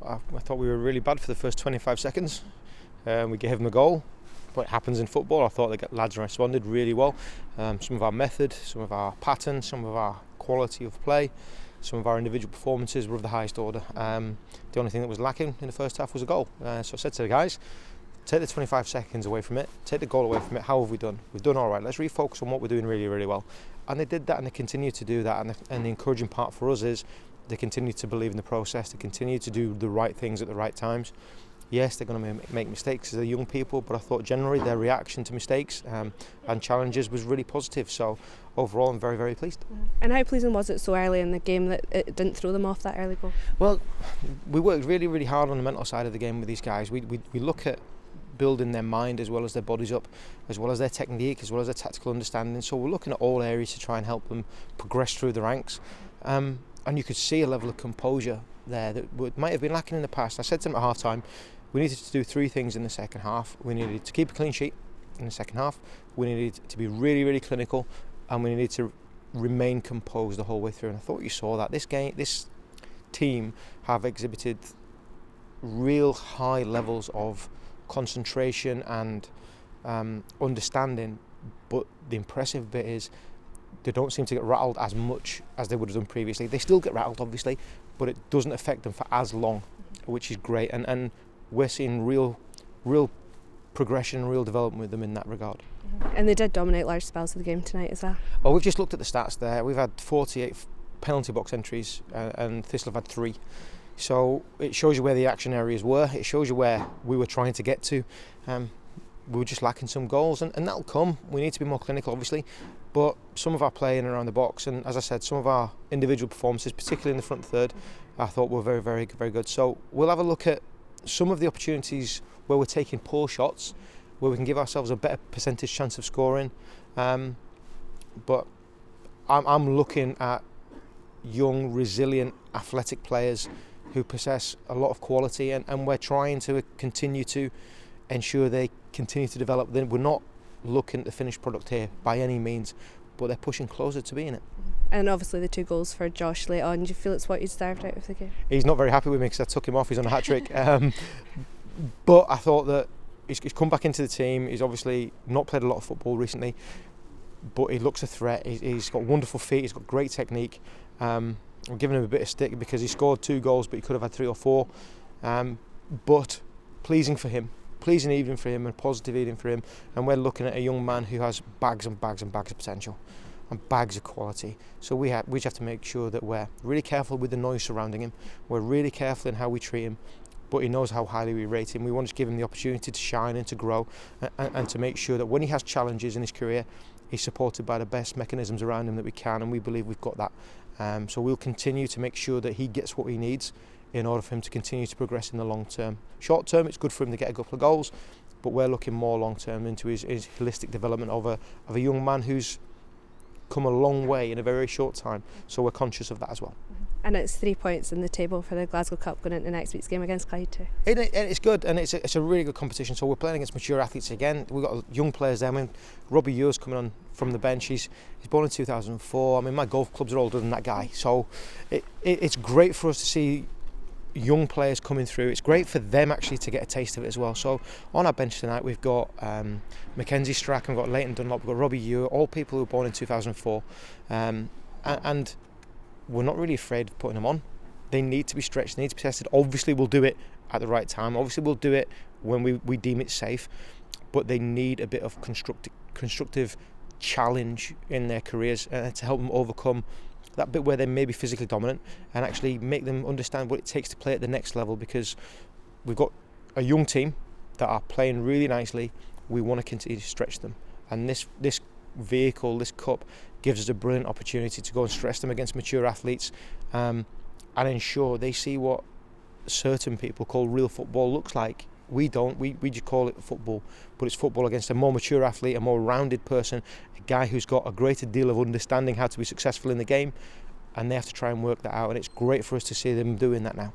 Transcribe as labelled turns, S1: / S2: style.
S1: I thought we were really bad for the first 25 seconds. We gave them a goal. What happens in football, I thought the lads responded really well. Some of our method, some of our pattern, some of our quality of play, some of our individual performances were of the highest order. The only thing that was lacking in the first half was a goal. So I said to the guys, take the 25 seconds away from it, take the goal away from it. How have we done? We've done all right. Let's refocus on what we're doing really, really well. And they did that, and they continue to do that. And the encouraging part for us is they continue to believe in the process. They continue to do the right things at the right times. Yes, they're going to make mistakes as they're young people, but I thought generally their reaction to mistakes and challenges was really positive. So overall, I'm very, very pleased.
S2: And how pleasing was it so early in the game that it didn't throw them off that early goal?
S1: Well, we worked really, really hard on the mental side of the game with these guys. We look at building their mind as well as their bodies up, as well as their technique, as well as their tactical understanding. So we're looking at all areas to try and help them progress through the ranks. And you could see a level of composure there that might have been lacking in the past. I said to them at half time, we needed to do three things in the second half. We needed to keep a clean sheet in the second half. We needed to be really, really clinical, and we needed to remain composed the whole way through. And I thought you saw that. This team have exhibited real high levels of concentration and understanding, but the impressive bit is they don't seem to get rattled as much as they would have done previously. They still get rattled, obviously, but it doesn't affect them for as long, which is great. And we're seeing real progression, real development with them in that regard.
S2: And they did dominate large spells of the game tonight as well.
S1: Well, we've just looked at the stats there. We've had 48 penalty box entries and Thistle have had 3. So it shows you where the action areas were. It shows you where we were trying to get to. We were just lacking some goals, and that'll come. We need to be more clinical, obviously, but some of our play in and around the box, and as I said, some of our individual performances, particularly in the front third, I thought were very, very, very good. So we'll have a look at some of the opportunities where we're taking poor shots, where we can give ourselves a better percentage chance of scoring. But I'm looking at young, resilient, athletic players who possess a lot of quality, and we're trying to continue to ensure they continue to develop. We're not looking at the finished product here by any means, but they're pushing closer to being it.
S2: And obviously the 2 goals for Josh late on, do you feel it's what you deserved out of the game?
S1: He's not very happy with me because I took him off. He's on a hat-trick. But I thought that he's come back into the team. He's obviously not played a lot of football recently, but he looks a threat. He's got wonderful feet. He's got great technique. I'm giving him a bit of stick because he scored 2 goals, but he could have had 3 or 4. But pleasing for him. Pleasing evening for him and positive evening for him. And we're looking at a young man who has bags and bags and bags of potential and bags of quality. So we just have to make sure that we're really careful with the noise surrounding him. We're really careful in how we treat him, but he knows how highly we rate him. We want to give him the opportunity to shine and to grow, and to make sure that when he has challenges in his career, he's supported by the best mechanisms around him that we can, and we believe we've got that. So we'll continue to make sure that he gets what he needs in order for him to continue to progress in the long term. Short term, it's good for him to get a couple of goals, but we're looking more long term into his holistic development of a young man who's come a long way in a very short time. So we're conscious of that as well.
S2: And it's 3 points in the table for the Glasgow Cup going into next week's game against Clyde too.
S1: It's good, and it's a really good competition. So we're playing against mature athletes again. We've got young players there. I mean, Robbie Yu's coming on from the bench. He's born in 2004. I mean, my golf clubs are older than that guy. So it's great for us to see young players coming through. It's great for them actually to get a taste of it as well. So on our bench tonight we've got Mackenzie Strachan, we've got Leighton Dunlop, we've got Robbie Yu, all people who were born in 2004, and we're not really afraid of putting them on. They need to be stretched, they need to be tested. Obviously we'll do it at the right time, obviously we'll do it when we deem it safe, but they need a bit of constructive challenge in their careers to help them overcome that bit where they may be physically dominant, and actually make them understand what it takes to play at the next level, because we've got a young team that are playing really nicely. We want to continue to stretch them, and this vehicle, this cup, gives us a brilliant opportunity to go and stress them against mature athletes, and ensure they see what certain people call real football looks like. We don't, we just call it football, but it's football against a more mature athlete, a more rounded person, a guy who's got a greater deal of understanding how to be successful in the game, and they have to try and work that out, and it's great for us to see them doing that now.